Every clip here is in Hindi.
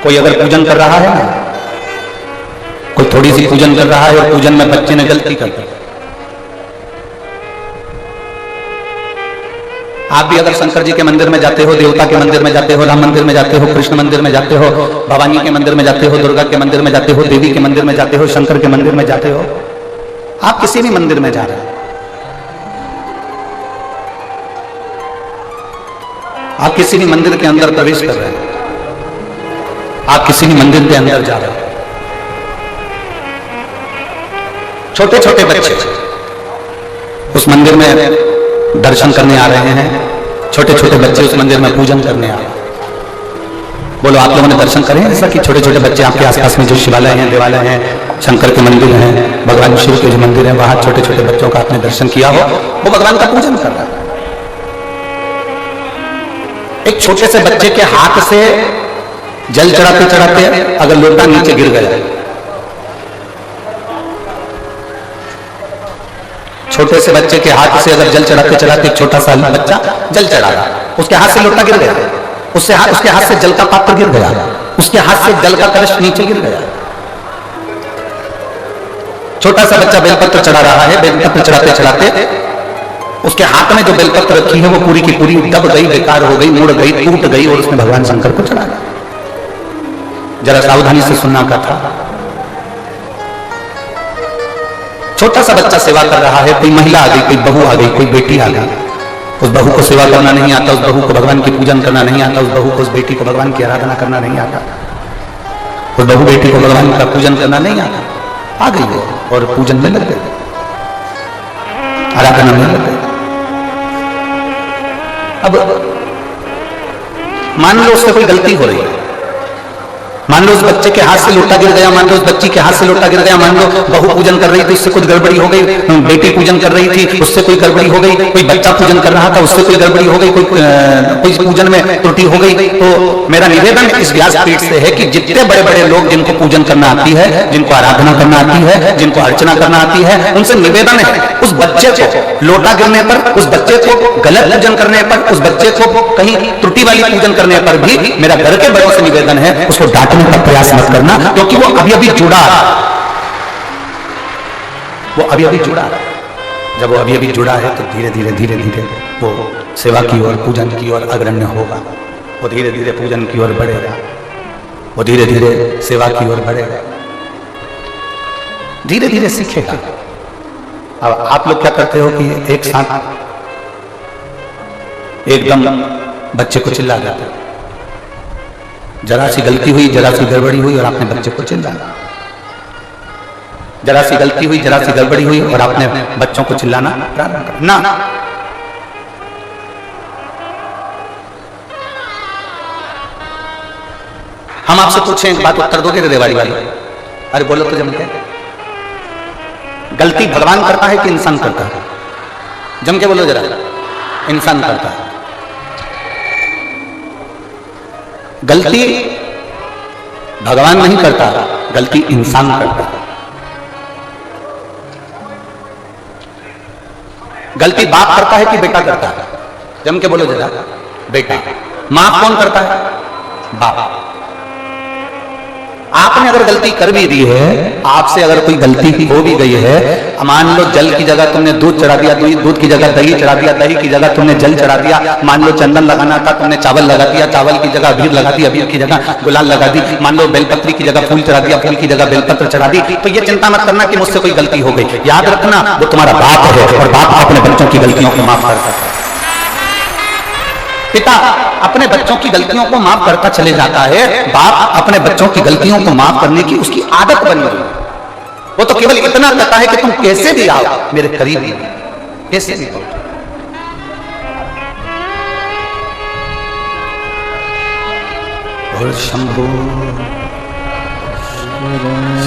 कोई अगर पूजन कर रहा है ना, कोई थोड़ी सी पूजन कर रहा है और पूजन में बच्चे ने गलती कर दी, आप भी अगर शंकर जी के मंदिर में जाते हो, देवता के मंदिर में जाते हो, राम मंदिर में जाते हो, कृष्ण मंदिर में जाते हो, भवानी के मंदिर में जाते हो, दुर्गा के मंदिर में जाते हो, देवी के मंदिर में जाते हो, शंकर के मंदिर में जाते हो, आप किसी भी मंदिर में जा रहे हो, आप किसी भी मंदिर के अंदर प्रवेश कर रहे हैं, आप किसी भी मंदिर के अंदर जा रहे हो, छोटे छोटे बच्चे उस मंदिर में दर्शन करने आ रहे हैं, छोटे छोटे बच्चे उस मंदिर में पूजन करने आ रहे हैं। बोलो आप लोगों ने दर्शन करे हैं ऐसा कि छोटे छोटे बच्चे आपके आसपास में जो शिवालय हैं, देवालय हैं, शंकर के मंदिर हैं, भगवान शिव के जो मंदिर हैं, वहां छोटे छोटे बच्चों का आपने दर्शन किया हो, वो भगवान का पूजन कर रहा है। एक छोटे से बच्चे के हाथ से जल चढ़ाते चढ़ाते अगर लोटा नीचे गिर गया, छोटे से बच्चे के हाथ से अगर जल चढ़ाते चढ़ाते एक छोटा सा बच्चा जल चढ़ा रहा, उसके हाथ से लोटा गिर गया, उसके हाथ से जल का पात्र गिर गया, उसके हाथ से जल का कलश नीचे गिर गया। छोटा सा बच्चा बेलपत्र चढ़ा रहा है, बेलपत्र चढ़ाते चढ़ाते उसके हाथ में जो बेलपत्र रखी है वो पूरी की पूरी दब गई, बेकार हो गई, मुड़ गई, टूट गई और उसने भगवान शंकर को चढ़ा दिया। जरा सावधानी से सुनना का था। छोटा सा बच्चा सेवा कर रहा है, कोई महिला आ गई, कोई बहू आ गई, कोई बेटी आ गई, उस बहू को सेवा करना नहीं आता, उस बहू को भगवान की पूजन करना नहीं आता, उस बहू को, उस बेटी को भगवान की आराधना करना नहीं आता, उस बहू बेटी को भगवान का पूजन करना नहीं आता, आ गई वो और पूजन में लग गई, आराधना में लग गई। अब मान लो उससे कोई गलती हो रही है, मान लो उस बच्चे के हाथ से लोटा गिर गया, मान लो उस बच्ची के हाथ से लोटा गिर गया, मान लो बहू पूजन कर रही थी, उससे कुछ गड़बड़ी हो गई, बेटी पूजन कर रही थी, उससे कोई गड़बड़ी हो गई, कोई बच्चा पूजन कर रहा था, उससे कोई गड़बड़ी हो गई, कोई पूजन में त्रुटि हो गई, तो मेरा निवेदन इस व्यासपीठ से है कि जितने बड़े बड़े लोग जिनको पूजन करना आती है, जिनको आराधना करना आती है, जिनको अर्चना करना आती है, उनसे निवेदन है उस बच्चे को लोटा गिरने पर, उस बच्चे को गलत पूजन करने पर, उस बच्चे को कहीं त्रुटि वाली पूजन करने पर भी मेरा घर के बड़ों से निवेदन है उसको डांटने का प्रयास मत करना, क्योंकि वो अभी अभी जुड़ा, वो अभी अभी जुड़ा। जब वो अभी अभी जुड़ा है तो धीरे धीरे धीरे धीरे वो सेवा की ओर, पूजन की ओर अग्रण्य होगा, वो धीरे धीरे पूजन की ओर बढ़ेगा, वो धीरे धीरे सेवा की ओर बढ़ेगा, धीरे धीरे सीखेगा। अब आप लोग क्या करते हो कि एक साथ एकदम बच्चे को चिल्ला देते हो, जरा सी गलती हुई, जरा सी गड़बड़ी हुई और आपने बच्चे को चिल्लाया, जरा सी गलती हुई, जरा सी गड़बड़ी हुई और आपने बच्चों को चिल्लाना प्रारंभ कर ना। हम आपसे पूछें एक बात, उत्तर दोगे रेवाड़ी वाली? अरे बोलो तो जम के। गलती भगवान करता है कि इंसान करता है? जम के बोलो जरा। इंसान करता है। गलती भगवान नहीं करता, गलती इंसान करता है। गलती बाप करता है कि बेटा करता है? जम के बोलो जरा। बेटा। माफ कौन करता है? बाप। आपने अगर गलती कर भी दी है, आपसे अगर कोई गलती हो भी गई है, मान लो जल की जगह तुमने दूध चढ़ा दिया, दूध की जगह दही चढ़ा दिया, दही की जगह तुमने जल चढ़ा दिया, मान लो चंदन लगाना था तुमने चावल लगा दिया, चावल की जगह अबीर लगा दी, अबीर की जगह गुलाल लगा दी, मान लो बेलपत्री की जगह फूल चढ़ा दिया, फूल की जगह बेलपत्र चढ़ा दी, तो ये चिंता मत करना कि मुझसे कोई गलती हो गई। याद रखना वो तुम्हारा बाप है और बाप अपने बच्चों की गलतियों को माफ कर सकता है। पिता अपने बच्चों की गलतियों को माफ करता चले जाता है, बाप अपने बच्चों की गलतियों को माफ करने की उसकी आदत बन गई। वो तो केवल इतना कहता है कि तुम कैसे भी आओ मेरे करीब ही, कैसे भी आओ। और शंभु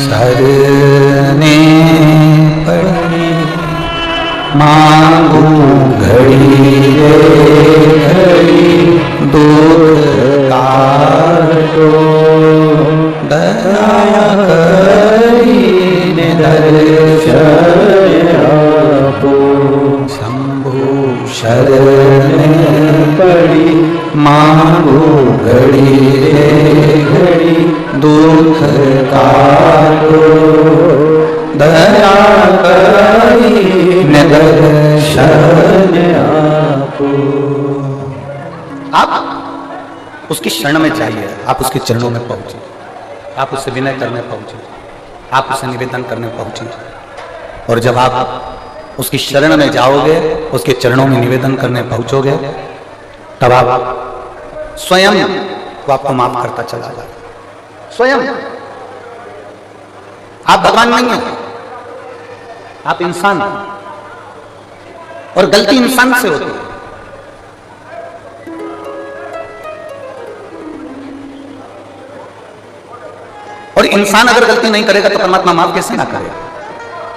शरणे पड़े मांगू घड़ी घड़ी दूध काटो दया करी दर्शन आपो। शंभु शरण पड़ी मांगू घड़ी घड़ी उसकी शरण में जाइए, आप उसके चरणों में पहुंचिए, आप उससे विनय करने पहुंचिए, आप उससे निवेदन करने पहुंचिए। और जब आप उसकी शरण में जाओगे, उसके चरणों में निवेदन करने पहुंचोगे, तब आप स्वयं वो आपको माफ करता चला जाएगा। स्वयं आप भगवान नहीं हैं, आप इंसान, और गलती इंसान से होती है। और इंसान अगर गलती नहीं करेगा तो परमात्मा माफ कैसे ना करेगा।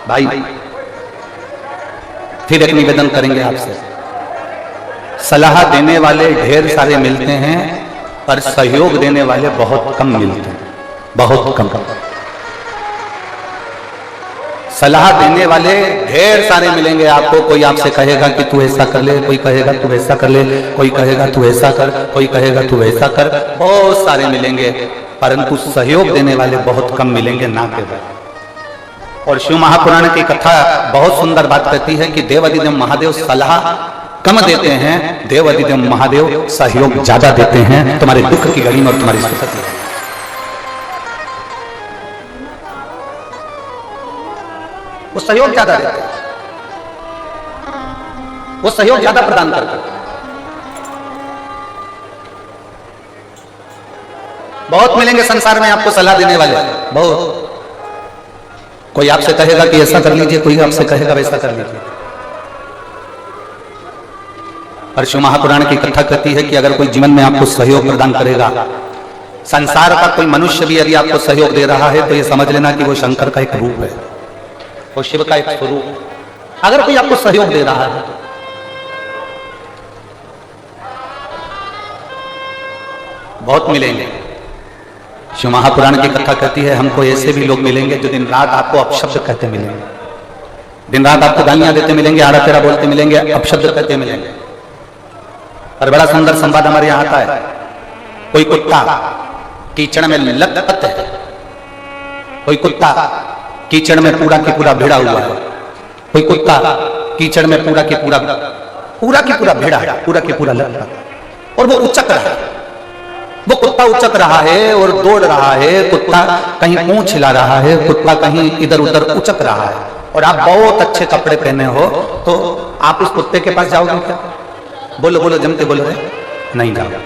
भाई फिर एक निवेदन करेंगे आपसे, सलाह देने वाले ढेर सारे मिलते हैं पर सहयोग देने वाले बहुत कम मिलते हैं, बहुत कम। सलाह देने वाले ढेर सारे मिलेंगे आपको, कोई आपसे कहेगा कि तू ऐसा कर ले, कोई कहेगा तू ऐसा कर ले, कोई कहेगा तू ऐसा कर, कोई कहेगा तू ऐसा कर, बहुत सारे मिलेंगे, परंतु सहयोग देने वाले बहुत कम मिलेंगे, ना केवल। और शिव महापुराण की कथा बहुत सुंदर बात कहती है कि देवादिदेव महादेव सलाह कम देते हैं, देवादिदेव महादेव सहयोग ज्यादा देते हैं तुम्हारे दुख की घड़ी में और तुम्हारी स्थिति में। वो सहयोग ज्यादा देते हैं, वो सहयोग ज्यादा प्रदान करते हैं। बहुत मिलेंगे संसार में आपको सलाह देने वाले, बहुत। कोई आपसे कहेगा कि ऐसा कर लीजिए, कोई आपसे कहेगा वैसा कर लीजिए। और शिव महापुराण की कथा कहती है कि अगर कोई जीवन में आपको सहयोग प्रदान करेगा, संसार का कोई मनुष्य भी यदि आपको सहयोग दे रहा है तो ये समझ लेना कि वो शंकर का एक रूप है, वो शिव का एक स्वरूप। अगर कोई आपको सहयोग दे रहा है बहुत मिलेंगे। शिव महापुराण की कथा कहती है हमको ऐसे भी लोग मिलेंगे जो दिन रात आपको अपशब्द कहते मिलेंगे, दिन रात आपको गालियां देते मिलेंगे, आड़ा तेरा बोलते मिलेंगे, अपशब्द कहते मिलेंगे। और बड़ा सुंदर संवाद हमारे यहाँ आता है, कोई कुत्ता कीचड़ में लटपट है, कोई कुत्ता कीचड़ में पूरा की पूरा भिड़ा हुआ है, कोई कुत्ता कीचड़ में पूरा की पूरा भिड़ा है, पूरा की पूरा लटपट, और वो उचक रहा है। वो कुत्ता उचक रहा है और दौड़ रहा है, कुत्ता कहीं पूंछ हिला रहा है, कुत्ता कहीं इधर उधर उचक रहा है, और आप बहुत अच्छे कपड़े पहने हो तो आप उस कुत्ते के पास जाओगे क्या? बोलो बोलो, जमते बोलो रे, नहीं जाओगे।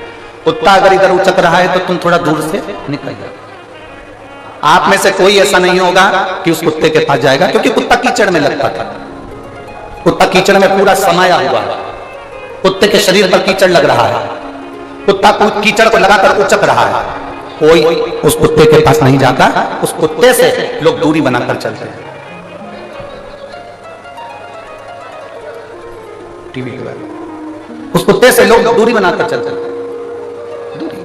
कुत्ता अगर इधर उचक रहा है तो तुम थोड़ा दूर से निकल जाओ। आप में से कोई ऐसा नहीं होगा कि उस कुत्ते के पास जाएगा, क्योंकि कुत्ता कीचड़ में लगता था, कुत्ता कीचड़ में पूरा समाया हुआ है, कुत्ते के शरीर पर कीचड़ लग रहा है, कुत्ता कीचड़ को लगाकर उचक रहा है, कोई उस कुत्ते के पास नहीं जाता, उस कुत्ते से लोग दूरी बनाकर चलते हैं। टीवी के बारे, उस कुत्ते से लोग दूरी बनाकर चलते हैं, दूरी।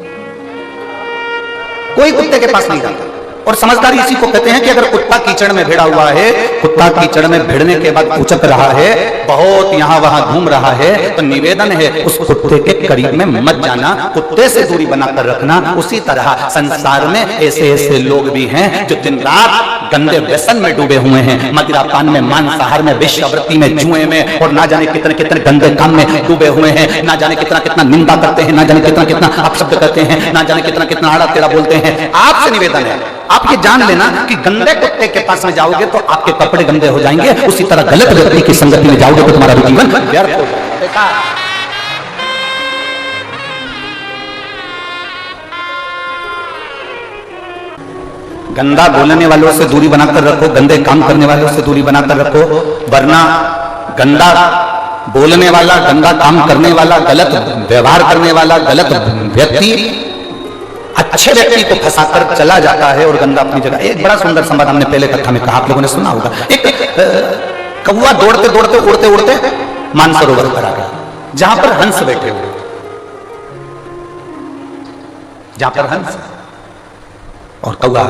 कोई कुत्ते के पास नहीं जाता। और समझदारी इसी को कहते हैं कि अगर कुत्ता कीचड़ में भिड़ा हुआ है, कुत्ता कीचड़ में भिड़ने के बाद उचक रहा है, बहुत यहां वहां घूम रहा है, तो निवेदन है उस कुत्ते के करीब में मत जाना, कुत्ते से दूरी बनाकर रखना। उसी तरह संसार में ऐसे ऐसे लोग भी हैं जो दिन रात गंदे व्यसन में डूबे हुए हैं, मदिरापान में, मांसाहार में, वेश्यावृत्ति में, जुए में, और ना जाने कितने कितने गंदे काम में डूबे हुए हैं, ना जाने कितना कितना निंदा करते हैं, ना जाने कितना कितना अपशब्द करते हैं, ना जाने कितना कितना आड़ा टेढ़ा बोलते हैं। आपसे निवेदन है, आप ये जान लेना कि गंदे कुत्ते के पास में जाओगे तो आपके कपड़े गंदे हो जाएंगे, उसी तरह गलत व्यक्ति की संगति में जाओगे तो तुम्हारा जीवन व्यर्थ हो जाएगा। गंदा बोलने वालों से दूरी बनाकर रखो, गंदे काम करने वालों से दूरी बनाकर रखो, वरना गंदा बोलने वाला, गंदा काम करने वाला, गलत व्यवहार करने वाला, गलत व्यक्ति अच्छे व्यक्ति को फंसाकर चला जाता है और गंदा अपनी जगह। एक बड़ा सुंदर संवाद हमने पहले कथा में कहा, आप लोगों ने सुना होगा। एक कौवा दौड़ते दौड़ते उड़ते उड़ते मानसरोवर पर आ गया, जहां पर हंस बैठे हुए, जहां पर हंस और कौवा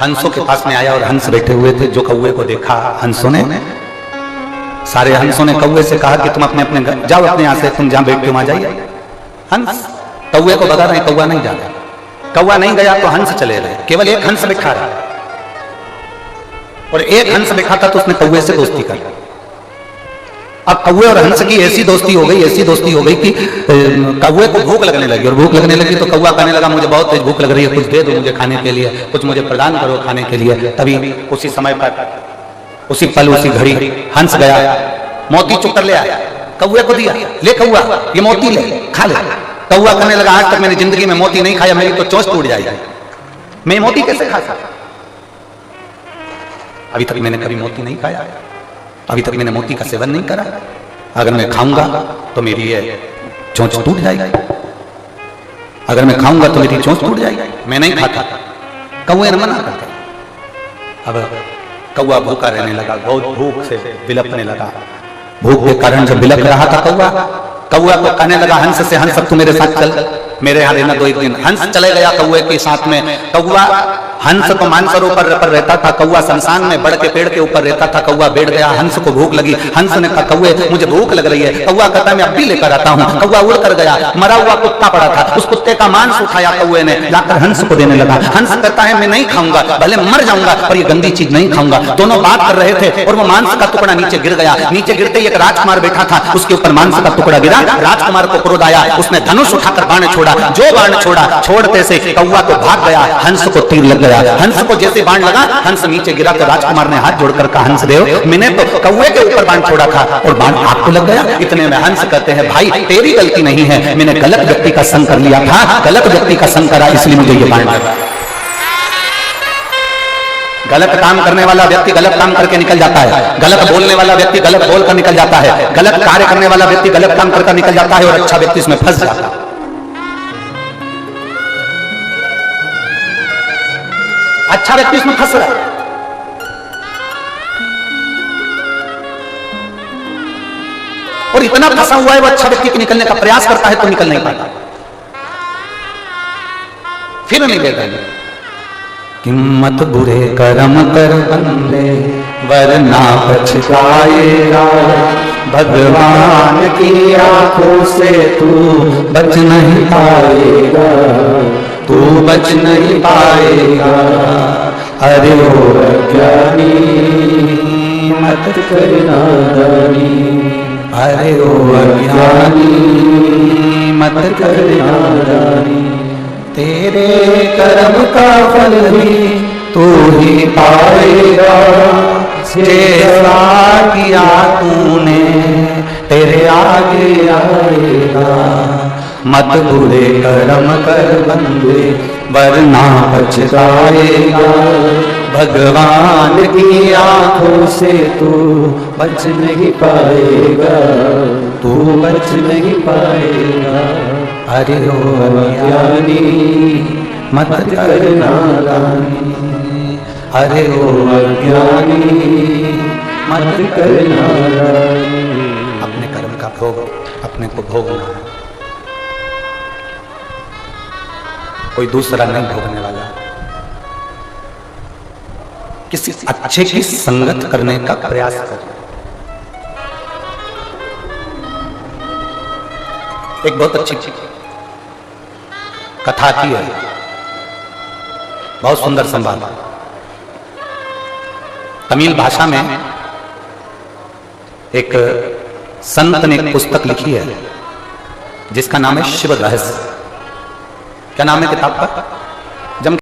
हंसों के पास में आया और हंस बैठे हुए थे। जो कौवे को देखा हंसों ने, सारे हंसों ने कौवे से कहा कि तुम अपने अपने जाओ, अपने यहां से तुम जहां बैठते हो वहां जाइए। हंस कौवे को बता रहे, कौवा नहीं जा रहा। कौवा नहीं गया तो हंस चले गए, केवल एक हंस बैठा रहा, और एक हंस बैठा था तो उसने कौवे से दोस्ती कर ली। अब कौवे और हंस की ऐसी दोस्ती हो गई कि कौवे को भूख लगने लगी, और भूख लगने लगी तो कौवा कहने लगा मुझे बहुत तेज भूख लग रही है, कुछ दे दो मुझे खाने के लिए, कुछ मुझे प्रदान करो खाने के लिए। तभी उसी समय पर, उसी पल, उसी घड़ी हंस गया, मोती चुग कर ले आया, कौवे को दिया, ले कौवा ये मोती ले, खा ले। कौवा कहने लगा आज तक मैंने जिंदगी में मोती नहीं खाया, मेरी तो चोंच टूट जाएगी, मैं मोती कैसे खा सकता? अभी तक मैंने कभी मोती नहीं खाया, अभी तक मैंने मोती का सेवन नहीं करा, अगर मैं खाऊंगा तो मेरी ये चोंच टूट जाएगी, अगर मैं खाऊंगा तो मेरी चोंच टूट जाएगी, मैं नहीं खाता। कौवे ने मना कर दिया। अब कौवा भूखा रहने लगा, बहुत भूख से बिलखने लगा। भूख के कारण जब बिलख रहा था कौवा को कहने लगा हंस से, हंस अब तू मेरे साथ चल, मेरे यहाँ रहना 2 दिन। हंस चले गया कौवे के साथ में। कौवा, हंस तो मानसरोवर पर रहता था, कौवा शमशान में बड़ के पेड़ के ऊपर रहता था। कौवा बैठ गया, हंस को भूख लगी, हंस ने कहा कौवे मुझे भूख लग रही है। कौवा कहता मैं अब भी लेकर आता हूँ। कौवा उड़ कर गया, मरा हुआ कुत्ता पड़ा था, उस कुत्ते का मांस उठाया कौवे ने, लाकर हंस को देने लगा। हंस कहता है मैं नहीं खाऊंगा, भले मर जाऊंगा पर ये गंदी चीज नहीं खाऊंगा। दोनों बात कर रहे थे और वो मांस का टुकड़ा नीचे गिर गया। नीचे गिरते ही एक राजकुमार बैठा था, उसके ऊपर मांस का टुकड़ा गिरा। राजकुमार को क्रोध आया, उसने धनुष उठाकर बाण छोड़ा। जो बाण छोड़ा, छोड़ते से कौवा तो भाग गया, हंस को तीर लग गया। हंस को जैसे बाण लगा, हंस नीचे गिरा तो राजकुमार ने हाथ जोड़कर कहा हंस देव मैंने तो कौवे के ऊपर बाण छोड़ा था और बाण आपको लग गया। इतने में हंस कहते हैं भाई तेरी गलती नहीं है, मैंने गलत व्यक्ति का संग कर लिया था, गलत व्यक्ति का संग करा इसलिए मुझे ये बाण लगा। गलत काम करने वाला व्यक्ति गलत काम करके निकल जाता है, गलत बोलने वाला व्यक्ति गलत बोलकर निकल जाता है, गलत कार्य करने वाला व्यक्ति गलत काम करके निकल जाता है और अच्छा व्यक्ति इसमें फंस जाता है। अच्छा व्यक्ति इसमें फंस रहा है। और इतना फंसा हुआ है वो अच्छा व्यक्ति निकलने का प्रयास करता है तो निकल नहीं पाता, फिर नहीं देता। किम्मत बुरे कर्म कर बंदे वरना पछताएगा, भगवान की आंखों से तू बच नहीं पाएगा, तू बच नहीं पाएगा। अरे ओ अज्ञानी मत करना नादानी, अरे ओ अज्ञानी मत करना नादानी, तेरे कर्म का फल भी तू ही पाएगा, जैसा किया तूने तेरे आगे आएगा। मत बुरे कर्म कर बंदे वरना पछताएगा, भगवान की आंखों से तू बच नहीं पाएगा, तू बच नहीं पाएगा। अरे ओ अज्ञानी मत करना नादानी, अरे ओ अज्ञानी मत करना नादानी। अपने कर्म का भोग अपने को भोगना है, कोई दूसरा नहीं भोगने वाला। किसी अच्छे की संगत करने का प्रयास कर। एक बहुत अच्छी कथा की है, बहुत सुंदर संवाद। तमिल भाषा में एक संत ने एक पुस्तक लिखी है जिसका नाम है शिव रहस्य। क्या नाम है किताब का?